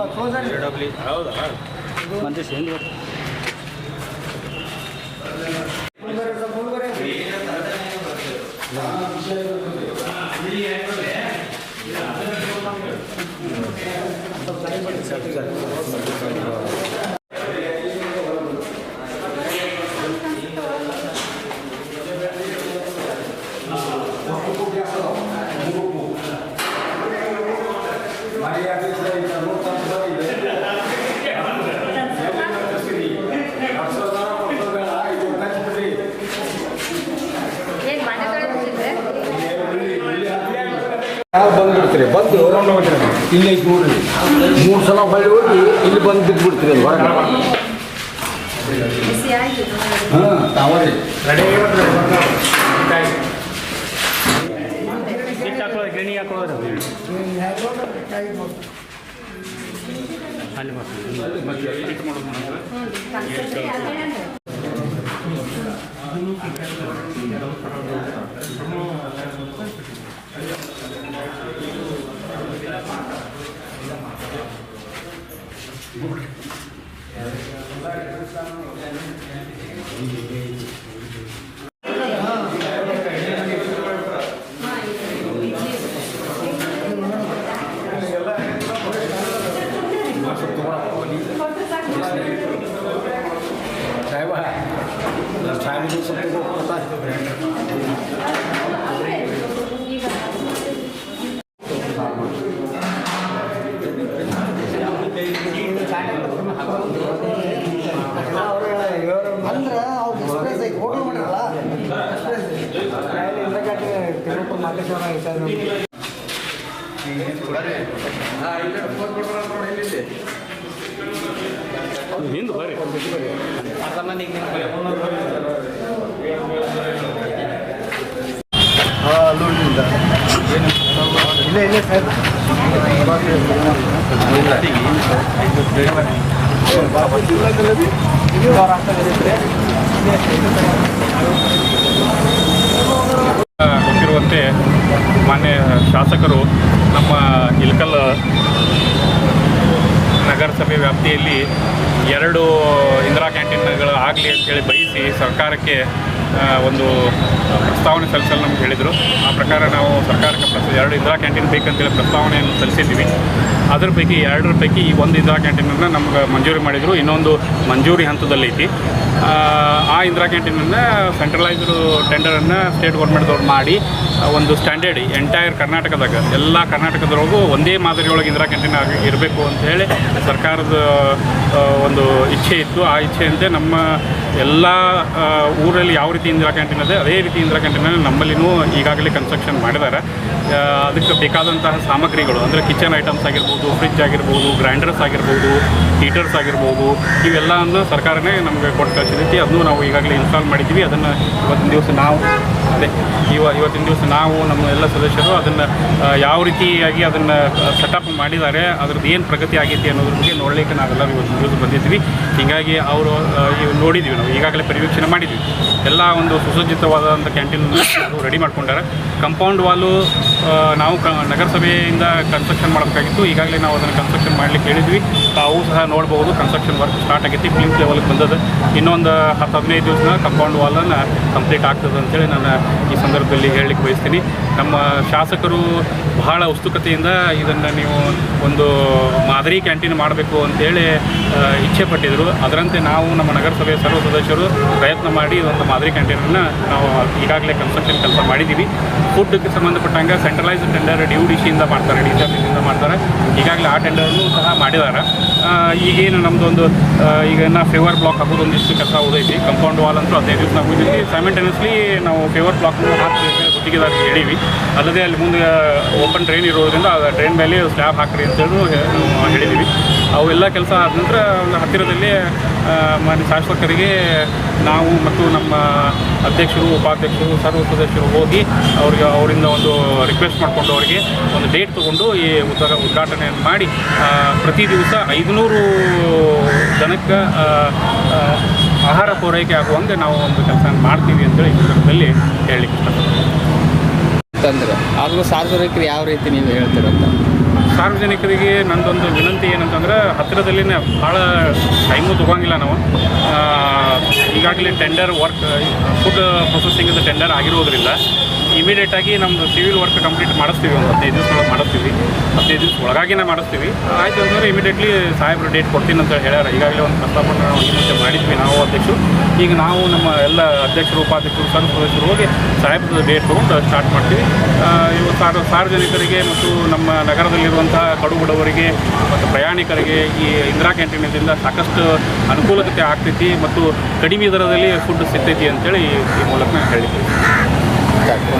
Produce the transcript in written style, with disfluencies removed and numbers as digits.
ಹೌದಾ ಮಂದಿ ಸೇಂದ್ರ ಬಂದ್ಬಿಡ್ತೀರಿ ಬಂದು ಇಲ್ಲಿ ನೋಡ್ರಿ 3 ಸಲ ಹೊಳ್ಳಿ ಹೋಗಿ ಇಲ್ಲಿ ಬಂದು ಬಿದ್ದುಬಿಡ್ತೀರಿ ಹೊರಗೆ. ಹಾಂ ತಾವರಿ ರೆಡಿ ಗಿರಣಿ ಹಾಕೊಳ್ಳೋದು ಅಲ್ಲಿ ಹಿಂದೆ ಬರ್ರಿ ಇಲ್ಲೇ ಸರ್ ಗೊತ್ತಿರುವಂತೆ ಮಾನ್ಯ ಶಾಸಕರು ನಮ್ಮ ಇಳಕಲ್ ನಗರಸಭೆ ವ್ಯಾಪ್ತಿಯಲ್ಲಿ 2 ಇಂದಿರಾ ಕ್ಯಾಂಟೀನ್ಗಳು ಆಗಲಿ ಅಂತೇಳಿ ಬಯಸಿ ಸರ್ಕಾರಕ್ಕೆ ಒಂದು ಪ್ರಸ್ತಾವನೆ ಸಲ್ಲಿಸಲು ನಮ್ಗೆ ಹೇಳಿದರು. ಆ ಪ್ರಕಾರ ನಾವು ಸರ್ಕಾರಕ್ಕೆ 2 ಇಂದಿರಾ ಕ್ಯಾಂಟೀನ್ ಬೇಕಂತೇಳಿ ಪ್ರಸ್ತಾವನೆಯನ್ನು ಸಲ್ಲಿಸಿದ್ದೀವಿ. ಅದರ ಪೈಕಿ 2 ಪೈಕಿ ಈ 1 ಇಂದಿರಾ ಕ್ಯಾಂಟೀನನ್ನು ನಮ್ಗೆ ಮಂಜೂರಿ ಮಾಡಿದರು, ಇನ್ನೊಂದು ಮಂಜೂರಿ ಹಂತದಲ್ಲೈತಿ. ಆ ಇಂದಿರಾ ಕ್ಯಾಂಟೀನನ್ನು ಸೆಂಟ್ರಲೈಸ್ಡ್ ಟೆಂಡರನ್ನು ಸ್ಟೇಟ್ ಗೌರ್ಮೆಂಟ್ದವ್ರು ಮಾಡಿ ಒಂದು ಸ್ಟ್ಯಾಂಡರ್ಡ್ ಎಂಟೈರ್ ಕರ್ನಾಟಕದಾಗ ಎಲ್ಲ ಕರ್ನಾಟಕದವರೆಗೂ ಒಂದೇ ಮಾದರಿಯೊಳಗೆ ಇಂದಿರಾ ಕ್ಯಾಂಟೀನ್ ಇರಬೇಕು ಅಂಥೇಳಿ ಸರ್ಕಾರದ ಒಂದು ಇಚ್ಛೆ ಇತ್ತು. ಆ ಇಚ್ಛೆಯಂತೆ ನಮ್ಮ ಎಲ್ಲ ಊರಲ್ಲಿ ಯಾವ ರೀತಿ ಇಂದಿರಾ ಕ್ಯಾಂಟೀನ್ ಇದೆ ಅದೇ ರೀತಿ ಇಂದಿರಾ ಕ್ಯಾಂಟೀನನ್ನು ನಮ್ಮಲ್ಲಿನೂ ಈಗಾಗಲೇ ಕನ್ಸ್ಟ್ರಕ್ಷನ್ ಮಾಡಿದ್ದಾರೆ. ಅದಕ್ಕೆ ಬೇಕಾದಂತಹ ಸಾಮಗ್ರಿಗಳು ಅಂದರೆ ಕಿಚನ್ ಐಟಮ್ಸ್ ಆಗಿರ್ಬೋದು, ಫ್ರಿಜ್ ಆಗಿರ್ಬೋದು, ಗ್ರೈಂಡರ್ಸ್ ಆಗಿರ್ಬೋದು, ಹೀಟರ್ಸ್ ಆಗಿರ್ಬೋದು, ಇವೆಲ್ಲವನ್ನು ಸರ್ಕಾರನೇ ನಮಗೆ ಕೊಟ್ಟು ಕಳಿಸಿದೈತಿ. ಅದನ್ನು ನಾವು ಈಗಾಗಲೇ ಇನ್ಸ್ಟಾಲ್ ಮಾಡಿದ್ದೀವಿ. ಅದನ್ನು ಇವತ್ತಿನ ದಿವಸ ನಾವು ನಮ್ಮ ಎಲ್ಲ ಸದಸ್ಯರು ಅದನ್ನು ಯಾವ ರೀತಿಯಾಗಿ ಅದನ್ನು ಸೆಟಪ್ ಮಾಡಿದ್ದಾರೆ, ಅದ್ರದ್ದು ಏನು ಪ್ರಗತಿ ಆಗೈತಿ ಅನ್ನೋದ್ರ ಬಗ್ಗೆ ನೋಡಲಿಕ್ಕೆ ನಾವೆಲ್ಲರೂ ಇವತ್ತಿನ ದಿವಸ ಬಂದಿದ್ವಿ. ಹೀಗಾಗಿ ಅವರು ನೋಡಿದ್ವಿ, ನಾವು ಈಗಾಗಲೇ ಪರಿವೀಕ್ಷಣೆ ಮಾಡಿದ್ವಿ. ಎಲ್ಲ ಒಂದು ಸುಸಜ್ಜಿತವಾದಂಥ ಕ್ಯಾಂಟೀನ್ ರೆಡಿ ಮಾಡ್ಕೊಂಡಾರೆ. ಕಂಪೌಂಡ್ ವಾಲು ನಾವು ನಗರಸಭೆಯಿಂದ ಕನ್ಸ್ಟ್ರಕ್ಷನ್ ಮಾಡಬೇಕಾಗಿತ್ತು. ಈಗಾಗಲೇ ನಾವು ಅದನ್ನು ಕನ್ಸ್ಟ್ರಕ್ಷನ್ ಮಾಡಲಿಕ್ಕೆ ಹೇಳಿದ್ವಿ. ತಾವು ಸಹ ನೋಡ್ಬೋದು ಕನ್ಸ್ಟ್ರಕ್ಷನ್ ವರ್ಕ್ ಸ್ಟಾರ್ಟ್ ಆಗೈತಿ, ಪ್ಲಿಂತ್ ಲೆವೆಲ್ಗೆ ಬಂದದ್ದು. ಇನ್ನೊಂದು 10-15 ದಿವಸ ಕಂಪೌಂಡ್ ವಾಲನ್ನು ಕಂಪ್ಲೀಟ್ ಆಗ್ತದೆ ಅಂತೇಳಿ ನಾನು ಈ ಸಂದರ್ಭದಲ್ಲಿ ಹೇಳಲಿಕ್ಕೆ ಬಯಸ್ತೀನಿ. ನಮ್ಮ ಶಾಸಕರು ಬಹಳ ಉತ್ಸುಕತೆಯಿಂದ ಇದನ್ನು ನೀವು ಒಂದು ಮಾದರಿ ಕ್ಯಾಂಟೀನ್ ಮಾಡಬೇಕು ಅಂತೇಳಿ ಇಚ್ಛೆ ಪಟ್ಟಿದ್ದರು. ಅದರಂತೆ ನಾವು ನಮ್ಮ ನಗರಸಭೆಯ ಸರ್ವ ಸದಸ್ಯರು ಪ್ರಯತ್ನ ಮಾಡಿ ಒಂದು ಮಾದರಿ ಕ್ಯಾಂಟೀನನ್ನು ನಾವು ಈಗಾಗಲೇ ಕನ್ಸ್ಟ್ರಕ್ಷನ್ ಕೆಲಸ ಮಾಡಿದ್ದೀವಿ. ಫುಡ್ಗೆ ಸಂಬಂಧಪಟ್ಟಂಗೆ ಸೆಂಟ್ರಲೈಸ್ಡ್ ಟೆಂಡರ್ DUDCಯಿಂದ ಮಾಡ್ತಾರೆ, DCRCಯಿಂದ ಮಾಡ್ತಾರೆ. ಈಗಾಗಲೇ ಆ ಟೆಂಡರ್ನು ಸಹ ಮಾಡಿದ್ದಾರೆ. ಈಗೇನು ನಮ್ಮದೊಂದು ಈಗ ಫೇವರ್ ಬ್ಲಾಕ್ ಹಾಕೋದು ಒಂದಿಷ್ಟು ಕೆಲಸ ಉಳಿದೈತಿ. ಕಂಪೌಂಡ್ ವಾಲ್ ಅಂತೂ 15 ದಿವಸ ನಾವು ಹೋಗಿದ್ವಿ. ಸೈಮಲ್ಟೇನಿಯಸ್ಲಿ ನಾವು ಫೇವರ್ ಬ್ಲಾಕ್ನು ಹಾಕಿ ಗುತ್ತಿಗೆದಾರರಿಗೆ ಹೇಳಿವಿ. ಅಲ್ಲದೆ ಅಲ್ಲಿ ಮುಂದೆ ಓಪನ್ ಡ್ರೈನ್ ಇರೋದ್ರಿಂದ ಆ ಡ್ರೈನ್ ಮೇಲೆ ಸ್ಲ್ಯಾಬ್ ಹಾಕ್ರಿ ಅಂತೇಳಿ ನಾವು ಹೇಳಿದ್ದೀವಿ. ಅವೆಲ್ಲ ಕೆಲಸ ಆದ ನಂತರ ಹತ್ತಿರದಲ್ಲಿ ಮಾನ್ಯ ಶಾಸಕರಿಗೆ ನಾವು ಮತ್ತು ನಮ್ಮ ಅಧ್ಯಕ್ಷರು, ಉಪಾಧ್ಯಕ್ಷರು, ಸರ್ವ ಸದಸ್ಯರು ಹೋಗಿ ಅವರಿಂದ ಒಂದು ರಿಕ್ವೆಸ್ಟ್ ಮಾಡಿಕೊಂಡು ಅವರಿಗೆ ಒಂದು ಡೇಟ್ ತೊಗೊಂಡು ಈ ಉದ್ಘಾಟನೆಯನ್ನು ಮಾಡಿ ಪ್ರತಿ ದಿವಸ 500 ಜನಕ್ಕೆ ಆಹಾರ ಪೂರೈಕೆ ಆಗುವಂತೆ ನಾವು ಒಂದು ಕೆಲಸ ಮಾಡ್ತೀವಿ ಅಂತೇಳಿ ಈ ಸಂದರ್ಭದಲ್ಲಿ ಹೇಳಲಿಕ್ಕೆ ಇಷ್ಟಪಡ್ತೀನಿ. ಅಂತಂದ್ರೆ ಆದರೂ ಸಾರ್ವಜನಿಕರು ಯಾವ ರೀತಿ ನೀವು ಹೇಳ್ತೀರಂತ? ಸಾರ್ವಜನಿಕರಿಗೆ ನಂದೊಂದು ವಿನಂತಿ ಏನಂತಂದ್ರೆ ಹತ್ತಿರದಲ್ಲಿನೇ ಭಾಳ ಟೈಮು ತೊಗೊಂಗಿಲ್ಲ ನಾವು. ಈಗಾಗಲೇ tender work food processing tender ಆಗಿರೋದ್ರಿಂದ ಇಮಿಡಿಯೇಟಾಗಿ ನಮ್ಮದು ಸಿವಿಲ್ ವರ್ಕ್ ಕಂಪ್ಲೀಟ್ ಮಾಡಿಸ್ತೀವಿ. ಒಂದು 15 ದಿವಸ ಒಳಗೆ ಮಾಡಿಸ್ತೀವಿ, 15 ದಿವಸ ಒಳಗಾಗಿನೇ ಮಾಡಿಸ್ತೀವಿ. ಆಯಿತು ಅಂತಂದರೆ ಇಮಿಡಿಯೇಟ್ಲಿ ಸಾಹೇಬರು ಡೇಟ್ ಕೊಡ್ತೀನಿ ಅಂತ ಹೇಳ್ಯಾರ. ಈಗಾಗಲೇ ಒಂದು ಪ್ರಸ್ತಾಪನ ನಾವು ಈ ಮುಂಚೆ ಮಾಡಿದ್ವಿ ನಾವು ಅಧ್ಯಕ್ಷರು. ಈಗ ನಾವು ನಮ್ಮ ಎಲ್ಲ ಅಧ್ಯಕ್ಷರು, ಉಪಾಧ್ಯಕ್ಷರು, ಸರ್ವ ಸದಸ್ಯರು ಹೋಗಿ ಸಾಹೇಬ್ರ ಡೇಟ್ ತೊಗೊಂಡು ಸ್ಟಾರ್ಟ್ ಮಾಡ್ತೀವಿ. ಇವತ್ತು ಸಾರ್ವಜನಿಕರಿಗೆ ಮತ್ತು ನಮ್ಮ ನಗರದಲ್ಲಿರುವಂಥ ಕಡು ಬಡವರಿಗೆ ಮತ್ತು ಪ್ರಯಾಣಿಕರಿಗೆ ಈ ಇಂದಿರಾ ಕ್ಯಾಂಟೀನಿಂದ ಸಾಕಷ್ಟು ಅನುಕೂಲತೆ ಆಗ್ತೈತಿ ಮತ್ತು ಕಡಿಮೆ ದರದಲ್ಲಿ ಫುಡ್ ಸಿಗ್ತೈತಿ ಅಂತೇಳಿ ಈ ಮೂಲಕ ಹೇಳಿದ್ದೀವಿ.